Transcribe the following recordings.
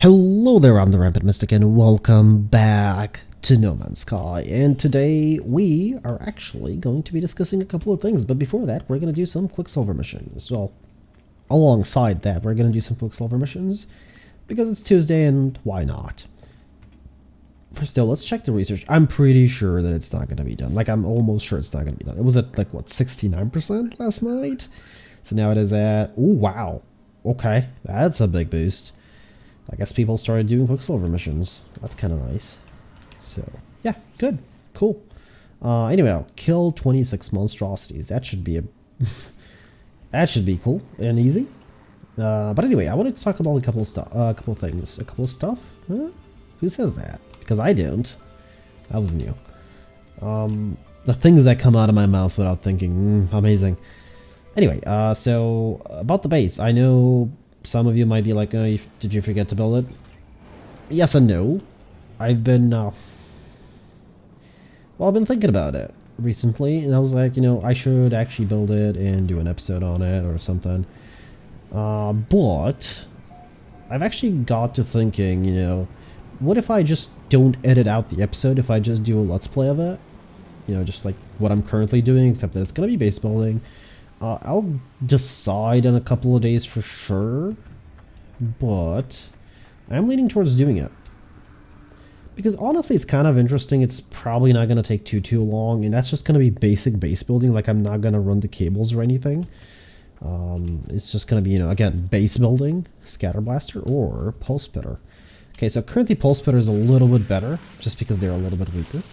Hello there, I'm the Rampant Mystic and welcome back to No Man's Sky, and today we are actually going to be discussing a couple of things, but before that we're going to do some Quicksilver missions. Well, alongside that we're going to do some Quicksilver missions because it's Tuesday and why not? First though, let's check the research. I'm pretty sure that it's not going to be done. Like, I'm almost sure it's not going to be done. It was at like, what, 69% last night? So now it is at, oh wow, okay, that's a big boost. I guess people started doing Quicksilver missions. That's kind of nice. So, yeah, good. Cool. Anyway, I'll kill 26 monstrosities. That should be a... that should be cool and easy. But anyway, I wanted to talk about a couple of stuff. A couple of things. A couple of stuff? Huh? Who says that? Because I don't. That was new. The things that come out of my mouth without thinking. Amazing. Anyway, so about the base. I know... some of you might be like, oh, did you forget to build it? Yes and no. I've been, well, I've been thinking about it recently, and I was like, you know, I should actually build it and do an episode on it or something. But I've actually got to thinking, you know, what if I just don't edit out the episode, if I just do a let's play of it? You know, just like what I'm currently doing, except that it's going to be base building. I'll decide in a couple of days for sure, but I'm leaning towards doing it. Because honestly, it's kind of interesting. It's probably not going to take too long, and that's just going to be basic base building. Like, I'm not going to run the cables or anything. It's just going to be, you know, again, base building, scatter blaster, or pulse spitter. Okay, so currently pulse spitter is a little bit better, just because they're a little bit weaker.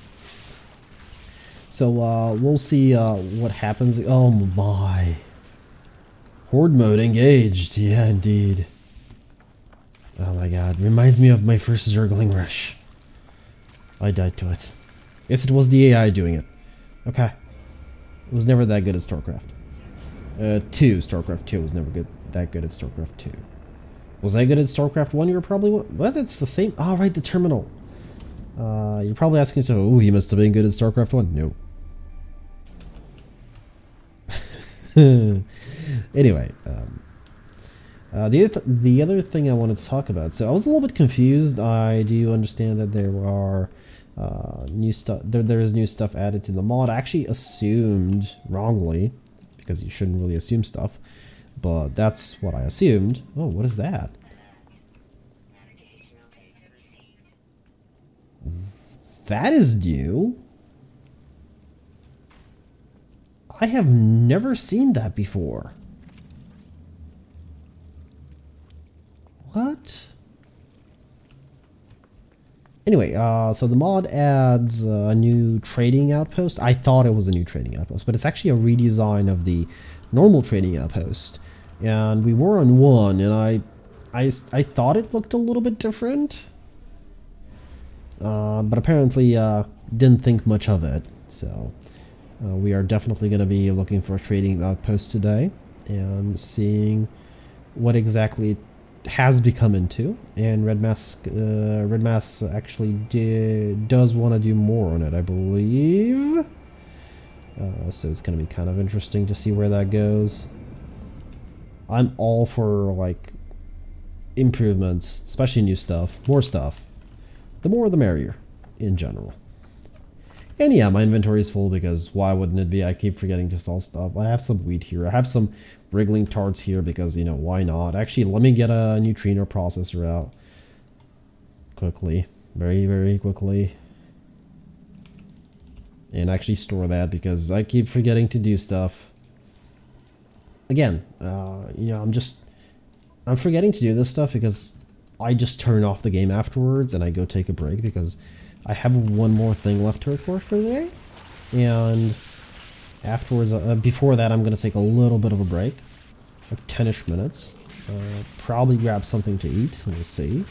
So, we'll see what happens. Oh my. Horde mode engaged. Yeah, indeed. Oh my god. Reminds me of my first Zergling rush. I died to it. Guess it was the AI doing it. Okay. It was never that good at StarCraft. StarCraft 2 was never that good at StarCraft 2. Was I good at StarCraft 1? You were probably... What? It's the same... Oh, right, the terminal. You're probably asking yourself, oh, he must have been good at StarCraft 1. No. Anyway, the other thing I wanted to talk about. So I was a little bit confused. I do understand that there are new stuff. There is new stuff added to the mod. I actually assumed wrongly, because you shouldn't really assume stuff, but that's what I assumed. Oh, what is that? That is new. I have never seen that before. What? Anyway, so the mod adds a new trading outpost. I thought it was a new trading outpost, but it's actually a redesign of the normal trading outpost. And we were on one, and I thought it looked a little bit different. But apparently didn't think much of it, so... we are definitely going to be looking for a trading outpost today and seeing what exactly it has become into. And Red Mask actually does want to do more on it, I believe. So it's going to be kind of interesting to see where that goes. I'm all for like improvements, especially new stuff, more stuff. The more the merrier in general. And yeah, my inventory is full because why wouldn't it be? I keep forgetting to sell stuff. I have some wheat here. I have some wriggling tarts here because, you know, why not? Actually, let me get a neutrino processor out. Quickly. Very, very quickly. And actually store that because I keep forgetting to do stuff. Again, you know, I'm forgetting to do this stuff because I just turn off the game afterwards and I go take a break because... I have one more thing left to record for the day, and afterwards, before that, I'm going to take a little bit of a break, like 10-ish minutes, probably grab something to eat, we'll see.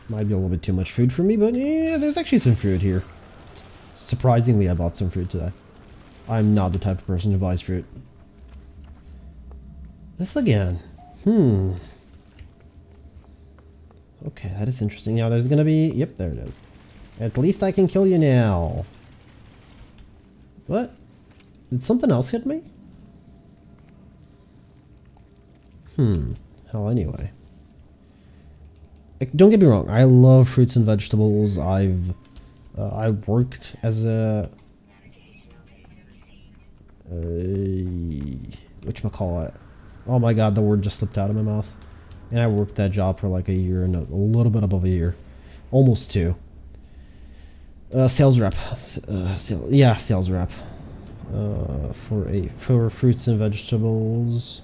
Might be a little bit too much food for me, but yeah, there's actually some fruit here. Surprisingly, I bought some fruit today. I'm not the type of person who buys fruit. This again. Okay, that is interesting. Now, there's going to be... Yep, there it is. At least I can kill you now. What? Did something else hit me? Hell, anyway. Like, don't get me wrong, I love fruits and vegetables. I worked as a whatchamacallit. Oh my god, the word just slipped out of my mouth. And I worked that job for like a year and a little bit above a year. Almost 2. Sales rep. Sales rep. For fruits and vegetables.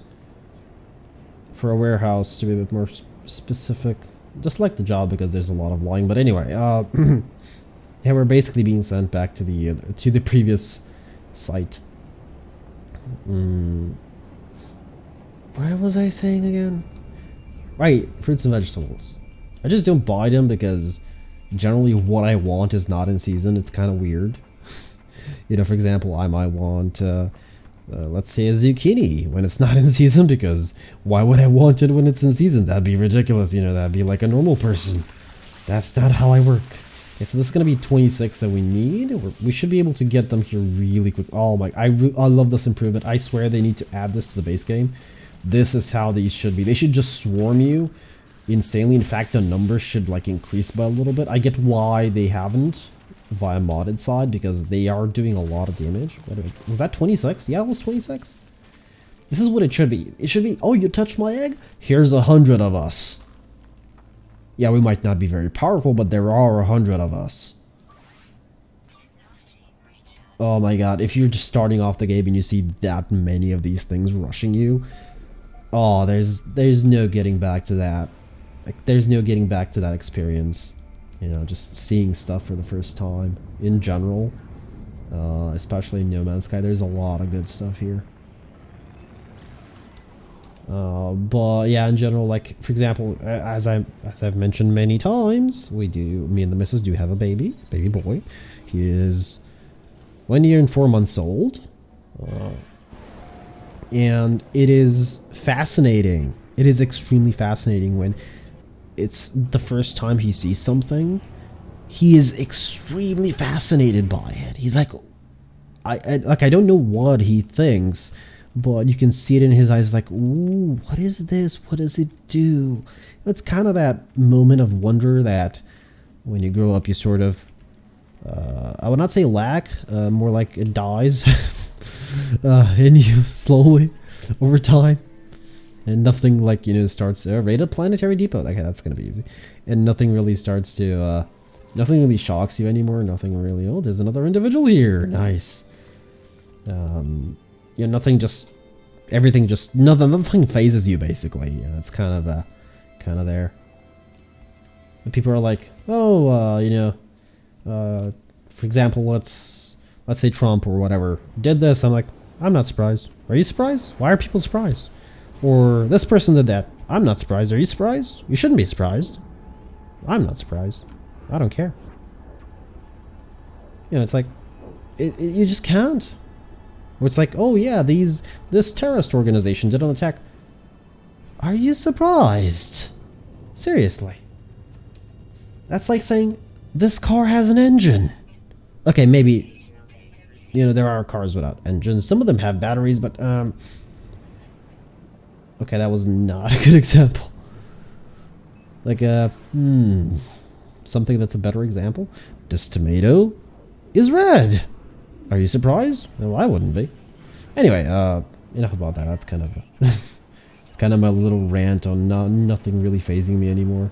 For a warehouse, to be a bit more specific. Just like the job because there's a lot of lying. But anyway, yeah, we're basically being sent back to the previous site. Where was I saying again? Right, fruits and vegetables. I just don't buy them because generally what I want is not in season. It's kind of weird. You know, for example, I might want, let's say, a zucchini when it's not in season, because why would I want it when it's in season? That'd be ridiculous, you know, that'd be like a normal person. That's not how I work. Okay, so this is going to be 26 that we need. We should be able to get them here really quick. Oh my, I love this improvement. I swear they need to add this to the base game. This is how these should be. They should just swarm you insanely. In fact, the numbers should like increase by a little bit. I get why they haven't via modded side, because they are doing a lot of damage. Was that 26? Yeah, it was 26. This is what it should be. It should be, oh, you touched my egg? Here's 100 of us. Yeah, we might not be very powerful, but there are 100 of us. Oh my god, if you're just starting off the game and you see that many of these things rushing you, oh, there's no getting back to that. Like, there's no getting back to that experience. You know, just seeing stuff for the first time in general, especially in No Man's Sky. There's a lot of good stuff here. But yeah, in general, like for example, as I've mentioned many times, me and the missus do have a baby boy. He is 1 year and 4 months old, and it is fascinating. It is extremely fascinating when it's the first time he sees something. He is extremely fascinated by it. He's like, I don't know what he thinks, but you can see it in his eyes, like, ooh, what is this? What does it do? It's kind of that moment of wonder that when you grow up, you sort of, I would not say lack, more like it dies in you slowly over time. And nothing like, you know, starts rated planetary depot. Okay, that's gonna be easy. And nothing really starts to, nothing really shocks you anymore. Nothing really, oh, there's another individual here. Nice. You know, nothing just, everything just, nothing phases you basically. You know, it's kind of there. And people are like, oh, you know, for example, let's say Trump or whatever did this. I'm like, I'm not surprised. Are you surprised? Why are people surprised? Or this person did that. I'm not surprised. Are you surprised? You shouldn't be surprised. I'm not surprised. I don't care. You know, it's like, you just can't. Or it's like, oh yeah, this terrorist organization did an attack. Are you surprised? Seriously. That's like saying, this car has an engine. Okay, maybe, you know, there are cars without engines. Some of them have batteries, but, okay, that was not a good example. Like, something that's a better example. This tomato is red. Are you surprised? Well, I wouldn't be. Anyway, enough about that. That's kind of, it's kind of my little rant on nothing really phasing me anymore.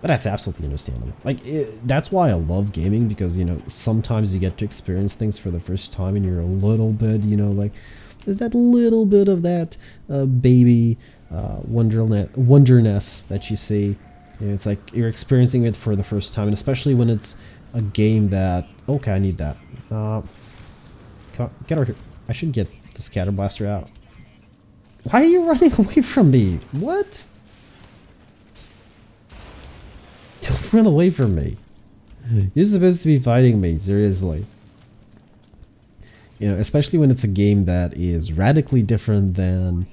But that's absolutely understandable. Like, that's why I love gaming, because, you know, sometimes you get to experience things for the first time and you're a little bit, you know, like, there's that little bit of that baby wonderness that you see. You know, it's like you're experiencing it for the first time, and especially when it's a game that, okay, I need that. Get over here. I should get the scatter blaster out. Why are you running away from me? What? Don't run away from me. You're supposed to be fighting me, seriously. You know, especially when it's a game that is radically different than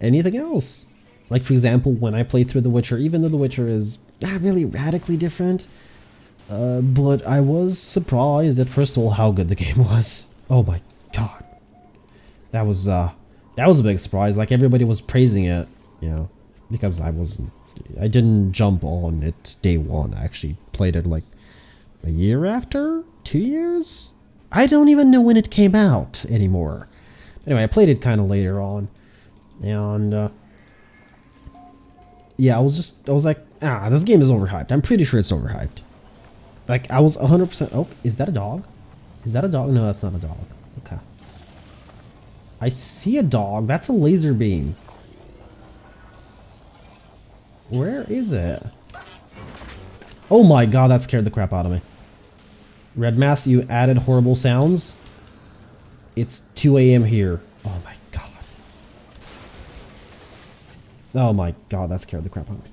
anything else. Like, for example, when I played through The Witcher, even though The Witcher is not really radically different, but I was surprised at, first of all, how good the game was. Oh my god. That was a big surprise. Like, everybody was praising it, you know, because I wasn't I didn't jump on it day one. I actually played it like a year after? 2 years? I don't even know when it came out anymore. Anyway, I played it kind of later on. And, yeah, I was like, this game is overhyped. I'm pretty sure it's overhyped. Like, I was 100%, oh, is that a dog? Is that a dog? No, that's not a dog. Okay. I see a dog. That's a laser beam. Where is it? Oh my god, that scared the crap out of me. Red Mass, you added horrible sounds. It's 2 a.m. here. Oh my god. Oh my god, that scared the crap out of me.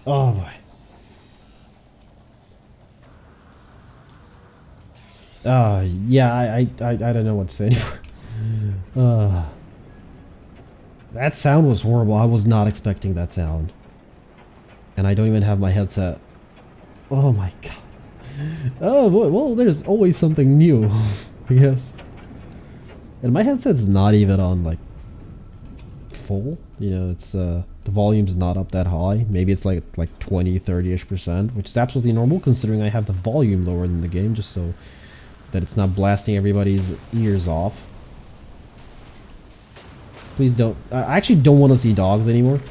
Oh boy. Yeah, I don't know what to say anymore. That sound was horrible. I was not expecting that sound. And I don't even have my headset. Oh my god. Oh boy, well, there's always something new, I guess. And my headset's not even on, like, full. You know, it's, the volume's not up that high. Maybe it's like 20, 30-ish%, which is absolutely normal considering I have the volume lower than the game, just so that it's not blasting everybody's ears off. Please don't. I actually don't want to see dogs anymore.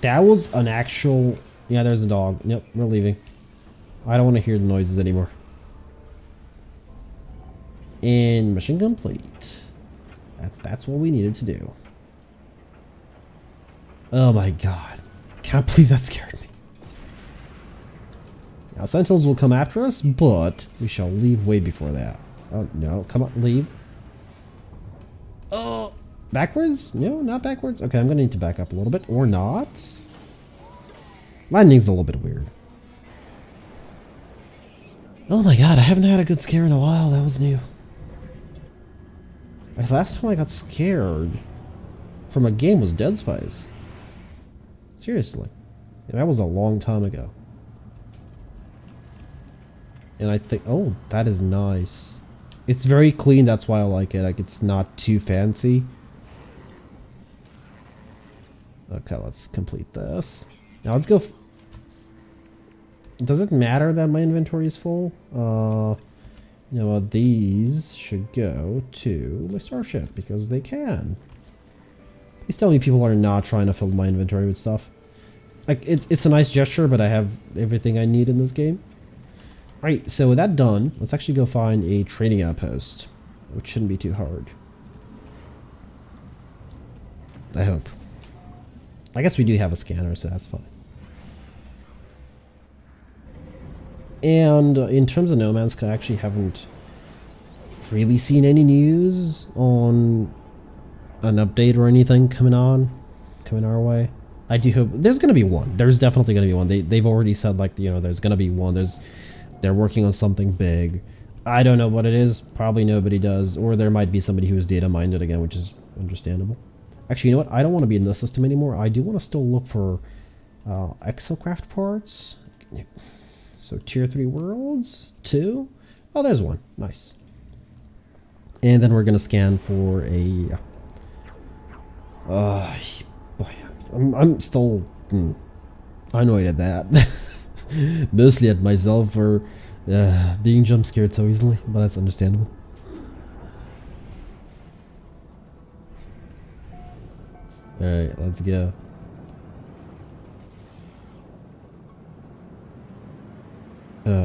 That was an actual... Yeah, there's a dog. Yep, we're leaving. I don't want to hear the noises anymore. And mission complete. That's what we needed to do. Oh my god. Can't believe that scared me. Now, Sentinels will come after us, but we shall leave way before that. Oh, no. Come on, leave. Oh! Backwards? No, not backwards. Okay, I'm going to need to back up a little bit. Or not. Landing's a little bit weird. Oh my god, I haven't had a good scare in a while. That was new. The last time I got scared from a game was Dead Space. Seriously. Yeah, that was a long time ago. And I think, oh, that is nice. It's very clean, that's why I like it. Like, it's not too fancy. Okay, let's complete this. Now let's go. Does it matter that my inventory is full? You know what? These should go to my starship because they can. Please tell me people are not trying to fill my inventory with stuff. Like, it's a nice gesture, but I have everything I need in this game. Alright, so with that done, let's actually go find a trading outpost, which shouldn't be too hard. I hope. I guess we do have a scanner, so that's fine. And in terms of No Man's Sky, I actually haven't really seen any news on an update or anything coming our way. I do hope there's going to be one. There's definitely going to be one. They've already said, like, you know, there's going to be one. They're working on something big. I don't know what it is. Probably nobody does. Or there might be somebody who's data mined which is understandable. Actually, you know what? I don't want to be in the system anymore. I do want to still look for exocraft parts. So tier 3 worlds, 2. Oh, there's one. Nice. And then we're gonna scan for a. Boy, I'm still annoyed at that. Mostly at myself for being jump scared so easily, but that's understandable. All right, let's go.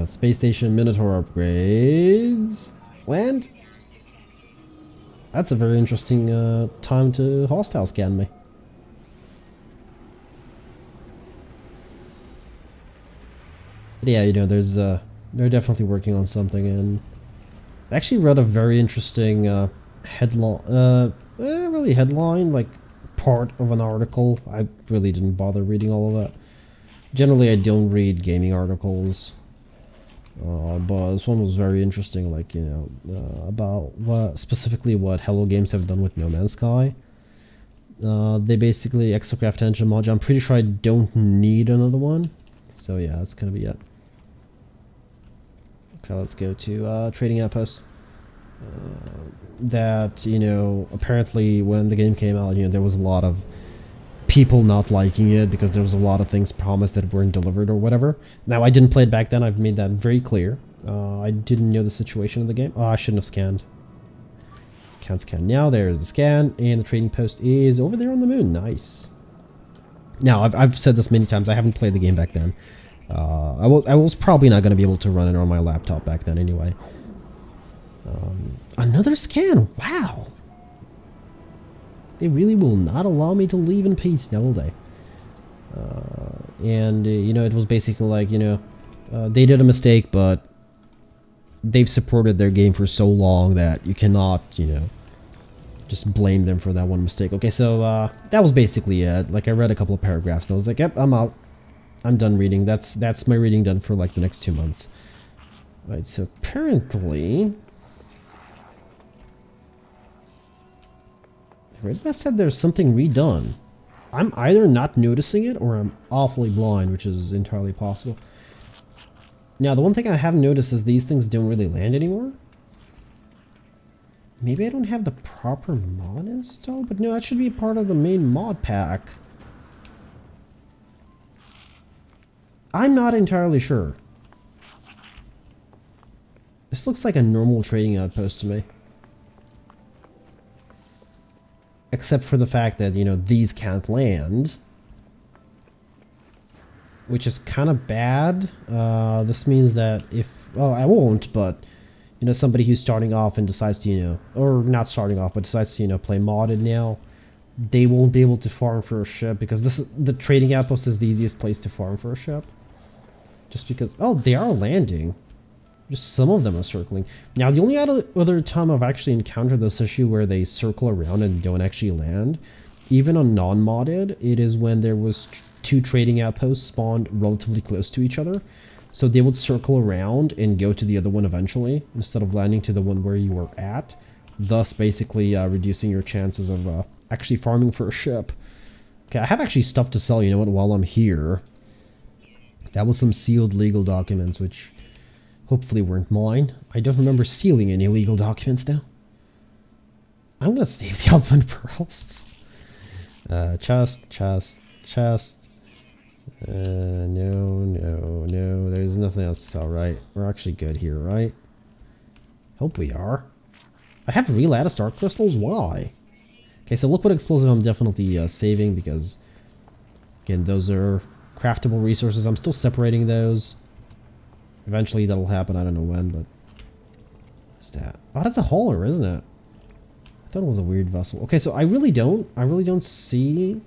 Space station Minotaur upgrades. Land. That's a very interesting time to hostile scan me. But yeah, you know, they're definitely working on something, and I actually read a very interesting headline, really headline, like part of an article. I really didn't bother reading all of that. Generally, I don't read gaming articles. But this one was very interesting, like, you know, about specifically what Hello Games have done with No Man's Sky. They basically exocraft engine module. I'm pretty sure I don't need another one. So yeah, that's gonna be it. Okay, let's go to trading outpost. that, you know, apparently when the game came out, you know, there was a lot of people not liking it because there was a lot of things promised that weren't delivered or whatever. Now, I didn't play it back then. I've made that very clear. I didn't know the situation of the game. Oh, I shouldn't have scanned. Can't scan now. There's the scan, and the trading post is over there on the moon. Nice. Now, I've said this many times. I haven't played the game back then. I was probably not going to be able to run it on my laptop back then anyway. Another scan. Wow. They really will not allow me to leave in peace now, will they? You know, it was basically like, you know, they did a mistake, but they've supported their game for so long that you cannot, you know, just blame them for that one mistake. Okay, so that was basically it. Like, I read a couple of paragraphs and I was like, yep, I'm out. I'm done reading. That's my reading done for like the next 2 months. Right, so apparently Redbest said there's something redone. I'm either not noticing it or I'm awfully blind, which is entirely possible. Now, the one thing I have noticed is these things don't really land anymore. Maybe I don't have the proper mod installed, but no, that should be part of the main mod pack. I'm not entirely sure. This looks like a normal trading outpost to me. Except for the fact that, you know, these can't land. Which is kind of bad. This means that if... Well, I won't, but... You know, somebody who's starting off and decides to, you know... Or not starting off, but decides to, you know, play modded now. They won't be able to farm for a ship. Because this is, the trading outpost is the easiest place to farm for a ship. Just because... Oh, they are landing. Just some of them are circling. Now, the only other time I've actually encountered this issue where they circle around and don't actually land, even on non-modded, it is when there was 2 trading outposts spawned relatively close to each other. So they would circle around and go to the other one eventually, instead of landing to the one where you were at, thus basically reducing your chances of actually farming for a ship. Okay, I have actually stuff to sell, you know what, while I'm here. That was some sealed legal documents, which... hopefully weren't mine. I don't remember sealing any legal documents now. I'm gonna save the Alpine Pearls. Chest. No. There's nothing else to sell, right? We're actually good here, right? Hope we are. I have real lattice dark crystals? Why? Okay, so liquid explosive I'm definitely saving because, again, those are craftable resources. I'm still separating those. Eventually that'll happen, I don't know when, but... What's that? Oh, that's a hauler, isn't it? I thought it was a weird vessel. Okay, so I really don't see...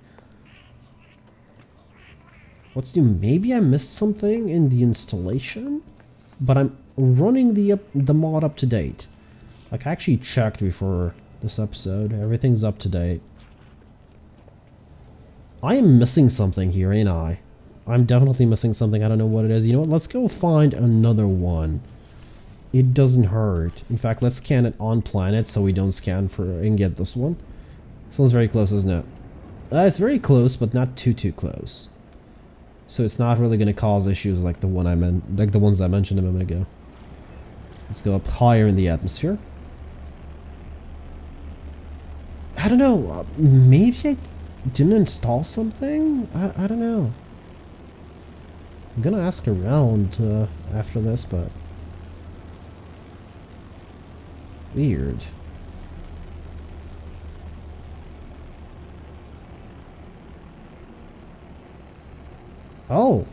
What's new? Maybe I missed something in the installation? But I'm running the mod up to date. Like, I actually checked before this episode. Everything's up to date. I am missing something here, ain't I? I'm definitely missing something. I don't know what it is. You know what? Let's go find another one. It doesn't hurt. In fact, let's scan it on planet so we don't scan for and get this one. This one's very close, isn't it? It's very close, but not too close. So it's not really going to cause issues like the ones I mentioned a moment ago. Let's go up higher in the atmosphere. I don't know. Maybe I didn't install something? I don't know. I'm gonna ask around after this, but... Weird. Oh,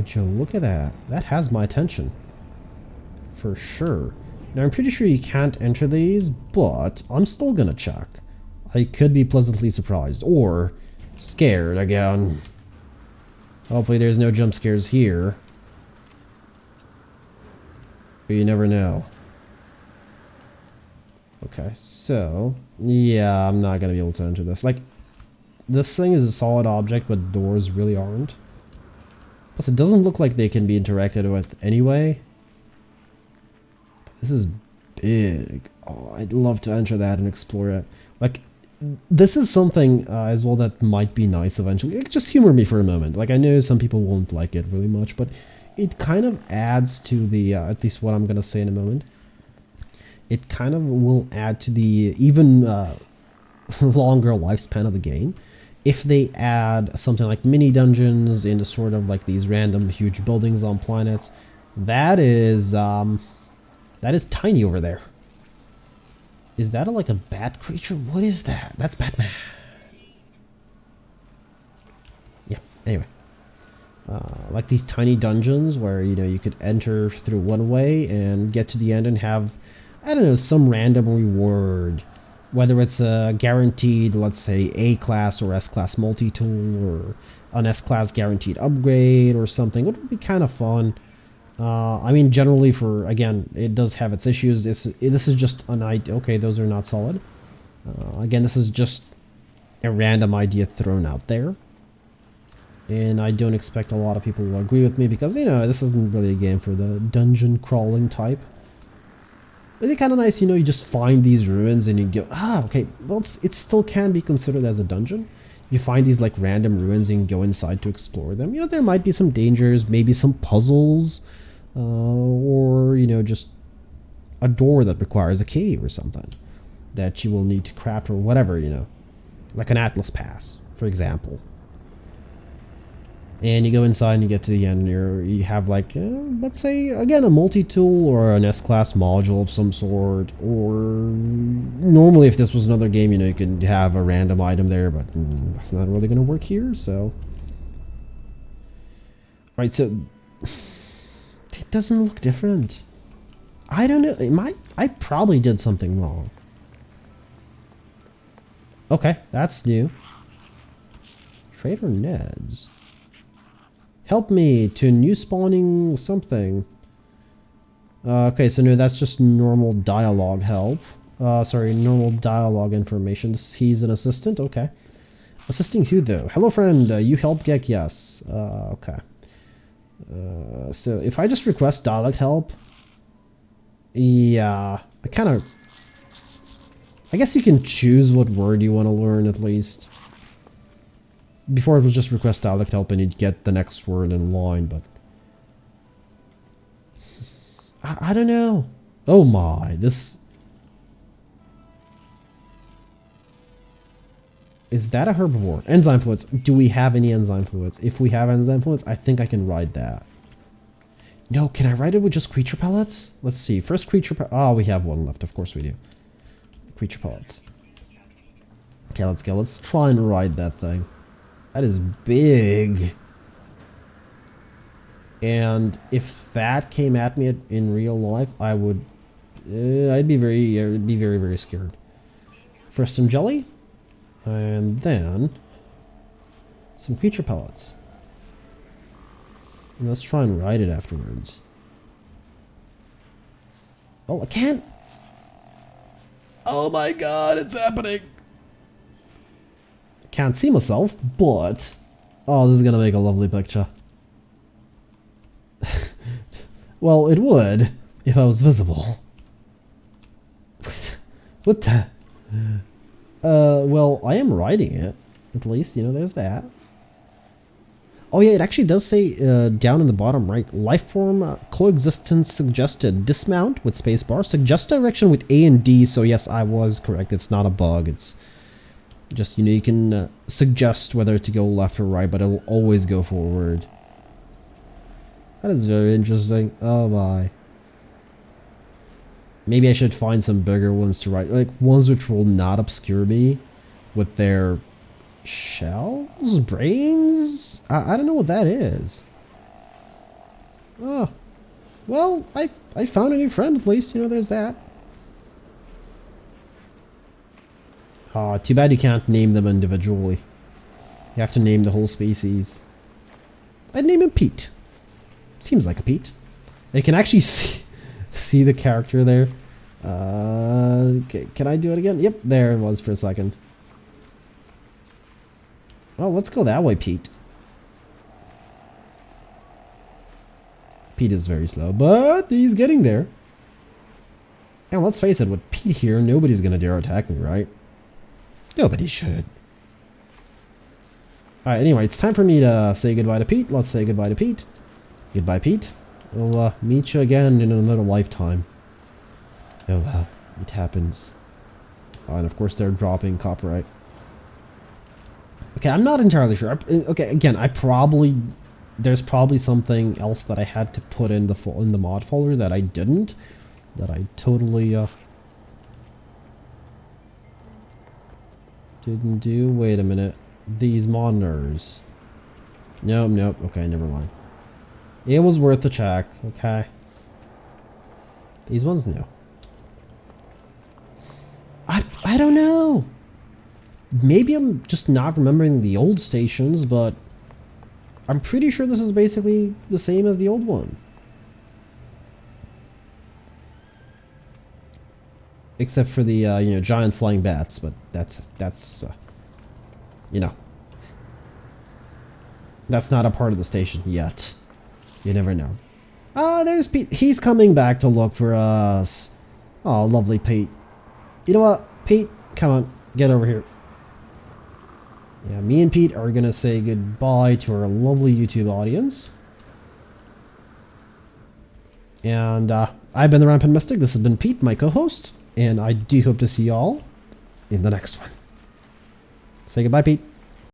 Joe, look at that. That has my attention. For sure. Now, I'm pretty sure you can't enter these, but I'm still gonna check. I could be pleasantly surprised, or scared again. Hopefully there's no jump scares here. But you never know. Okay, so... yeah, I'm not gonna be able to enter this. Like, this thing is a solid object, but doors really aren't. Plus, it doesn't look like they can be interacted with anyway. But this is big. Oh, I'd love to enter that and explore it. Like... this is something as well that might be nice eventually. Just humor me for a moment. Like, I know some people won't like it really much, but it kind of adds to the, at least what I'm going to say in a moment. it kind of will add to the even longer lifespan of the game if they add something like mini dungeons into sort of like these random huge buildings on planets. That is tiny over there. Is that like a bat creature? What is that? That's Batman. Yeah, anyway. Like these tiny dungeons where, you know, you could enter through one way and get to the end and have, I don't know, some random reward. Whether it's a guaranteed, let's say, A-class or S-class multi-tool, or an S-class guaranteed upgrade or something. It would be kind of fun. I mean, generally for, again, it does have its issues. This is just an idea. Okay, those are not solid. Again, this is just a random idea thrown out there. And I don't expect a lot of people will agree with me because, you know, this isn't really a game for the dungeon crawling type. It'd be kind of nice, you know, you just find these ruins and you go, okay, well, it still can be considered as a dungeon. You find these, like, random ruins and go inside to explore them. You know, there might be some dangers, maybe some puzzles, or, you know, just a door that requires a key or something that you will need to craft or whatever, you know. Like an Atlas Pass, for example. And you go inside and you get to the end and you have like, let's say, again, a multi-tool or an S-class module of some sort. Or normally if this was another game, you know, you could have a random item there, but that's not really going to work here, so. Right, so it doesn't look different. I don't know, I probably did something wrong. Okay, that's new. Trader Ned's. Help me to new spawning something. Okay, so no, that's just normal dialogue help. Sorry, normal dialogue information. He's an assistant, okay. Assisting who though? Hello friend, you help Gek, yes. Okay. So if I just request dialect help, yeah, I guess you can choose what word you want to learn at least. Before it was just request dialect help and you'd get the next word in line, but I don't know. Oh my, this is that a herbivore? Enzyme fluids. Do we have any enzyme fluids? If we have enzyme fluids, I think I can ride that. No, can I ride it with just creature pellets? Let's see. First creature oh, we have one left. Of course we do. Creature pellets. Okay, let's go. Let's try and ride that thing. That is big. And if that came at me in real life, I would, I'd be very, very scared. First some jelly, and then some creature pellets. And let's try and ride it afterwards. Oh, I can't. Oh my god, it's happening. Can't see myself, but oh, this is gonna make a lovely picture. Well, it would if I was visible. What the? Well, I am riding it. At least, you know, there's that. Oh yeah, it actually does say down in the bottom right, lifeform coexistence suggested. Dismount with spacebar. Suggest direction with A and D. So yes, I was correct. It's not a bug. It's just, you know, you can suggest whether to go left or right, but it'll always go forward. That is very interesting. Oh my. Maybe I should find some bigger ones to ride, like ones which will not obscure me with their shells, brains. I don't know what that is. Oh, well, I found a new friend at least. You know, there's that. Too bad you can't name them individually. You have to name the whole species. I'd name him Pete. Seems like a Pete. You can actually see the character there. Okay, can I do it again? Yep, there it was for a second. Oh, let's go that way, Pete. Pete is very slow, but he's getting there. And let's face it, with Pete here, nobody's gonna dare attack me, right? Nobody should. Alright, anyway, it's time for me to say goodbye to Pete. Let's say goodbye to Pete. Goodbye, Pete. We'll meet you again in another lifetime. Oh well. It happens. Oh, and of course they're dropping copyright. Okay, I'm not entirely sure. Okay, again, there's probably something else that I had to put in the mod folder that I didn't, that I totally didn't do. Wait a minute. These monitors. Nope. Okay, never mind. It was worth the check. Okay. These ones, no. I don't know. Maybe I'm just not remembering the old stations, but I'm pretty sure this is basically the same as the old one. Except for the, giant flying bats, but that's that's not a part of the station yet. You never know. Ah, there's Pete. He's coming back to look for us. Oh, lovely Pete. You know what, Pete? Come on, get over here. Yeah, me and Pete are gonna say goodbye to our lovely YouTube audience. And I've been the Rampant Mystic. This has been Pete, my co-host, and I do hope to see y'all in the next one. Say goodbye, Pete.